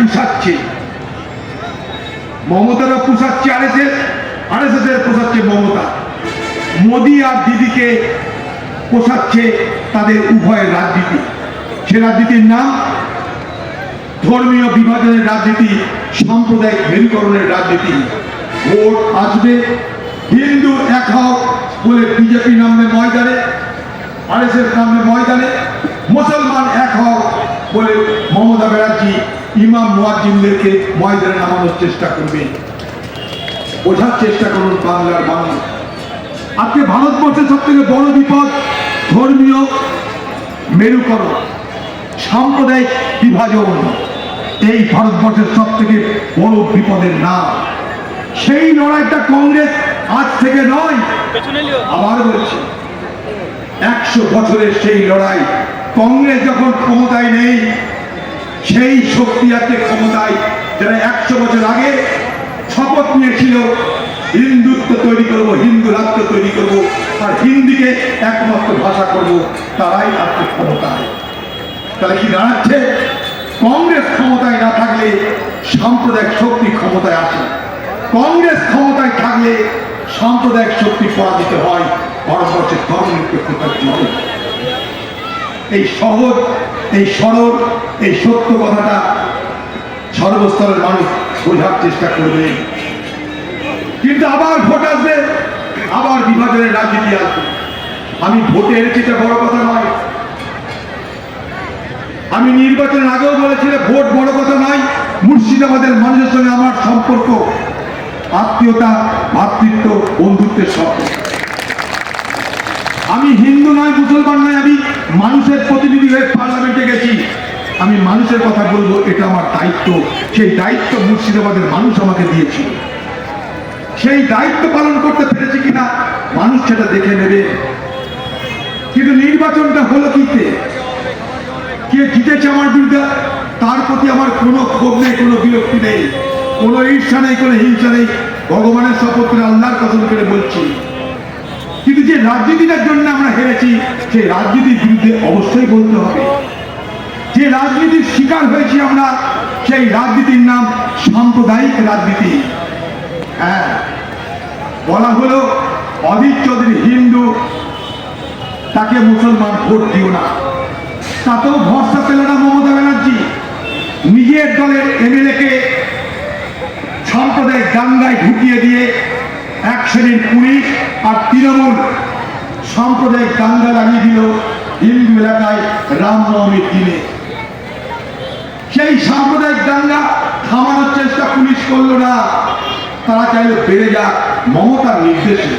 পুষাচ্ছে, মমতারা পুষাচ্ছে RSS এর পোষাচ্ছে মমতা, মোদী আর দিদিকে পোষাচ্ছে তাদের উভয়ের রাজনীতি। সে রাজনীতির নাম ধর্মীয় বিভাজনের রাজনীতি, সাম্প্রদায়িক মেরুকরণের রাজনীতি। ভোট আসবে, হিন্দু এক হও বলে বিজেপি নামবে ময়দানে, আরএসএস নামবে ময়দানে, মুসলমান এক হও বলে মমতা ব্যানার্জি ইমাম মুয়াজ্জিনদেরকে ময়দানে নামানোর চেষ্টা করবে। বোঝার চেষ্টা করুন বাংলার মানুষ, আজকে ভারতবর্ষের সব থেকে বড় বিপদ ধর্মীয় মেরুকরণ, সাম্প্রদায়িক বিভাজন। এই ভারতবর্ষের সব থেকে বড় বিপদের নাম। সেই লড়াইটা কংগ্রেস আজ থেকে নয়, আবার বলছি 100 বছরের সেই লড়াই। কংগ্রেস যখন ক্ষমতায় নেই, সেই শক্তি আছে ক্ষমতায় যারা 100 বছর আগে শপথ নিয়েছিল হিন্দুত্ব তৈরি করব, হিন্দু রাষ্ট্র তৈরি করব, আর হিন্দিকে একমাত্র ভাষা করব, তারাই আজকে ক্ষমতায়। তাহলে কি দাঁড়াচ্ছে? কংগ্রেস ক্ষমতায় না থাকলে সাম্প্রদায়িক শক্তি ক্ষমতায় আসে, কংগ্রেস ক্ষমতায় থাকলে সাম্প্রদায়িক শক্তি পরাজিত হয় ভারতবর্ষের ধর্মনিরপেক্ষতার জন্য। এই সহজ, এই সরল, এই সত্য কথাটা সর্বস্তরের মানুষ বোঝার চেষ্টা করবে। কিন্তু আবার ভোট আসবে, আবার বিভাজনের রাজনীতি আসবে। আমি ভোটে হেরেছি, এটা বড় কথা নয়। আমি নির্বাচনের আগেও বলেছিলাম ভোট বড় কথা নয়। মুর্শিদাবাদের মানুষের সঙ্গে আমার সম্পর্ক আত্মীয়তা, ভ্রাতৃত্ব, বন্ধুত্বের সম্পর্ক। আমি হিন্দু নয়, মুসলমান নয়, আমি মানুষের প্রতিনিধি হয়ে পার্লামেন্টে গেছি। আমি মানুষের কথা বলবো, এটা আমার দায়িত্ব। সেই দায়িত্ব মুর্শিদাবাদের মানুষ আমাকে দিয়েছিল। সেই দায়িত্ব পালন করতে পেরেছি কিনা মানুষ সেটা দেখে নেবে। কিন্তু নির্বাচনটা হলো কিতে, কে জিতেছে আমার বিরুদ্ধে তার প্রতি আমার কোনো ক্ষোভ নেই, কোনো বিরক্তি নেই, কোনো ঈর্ষা নেই, কোনো হিংসা নেই। ভগবানের শপথ করে, আল্লাহর কসম করে বলছি। কিন্তু যে রাজনীতিটার জন্য আমরা হেরেছি, সেই রাজনীতির বিরুদ্ধে অবশ্যই বলতে হবে। যে রাজনীতির শিকার হয়েছি আমরা, সেই রাজনীতির নাম সাম্প্রদায়িক রাজনীতি। হ্যাঁ, বলা হলো অধীর চৌধুরী হিন্দু, তাকে মুসলমান ভোট দিও না। তাতেও ভরসা পেল না মমতা ব্যানার্জি। নিজের দলের এমএলএকে সাম্প্রদায়িক দাঙ্গায় ঢুকিয়ে দিয়ে এক শ্রেণীর পুলিশ আর তৃণমূল সাম্প্রদায়িক দাঙ্গা লাগিয়ে দিল হিন্দু এলাকায় রামনবমীর দিনে। সেই সাম্প্রদায়িক দাঙ্গা থামানোর চেষ্টা পুলিশ করলো না, তারা চাইলে বেড়ে যাক মমতার নির্দেশে।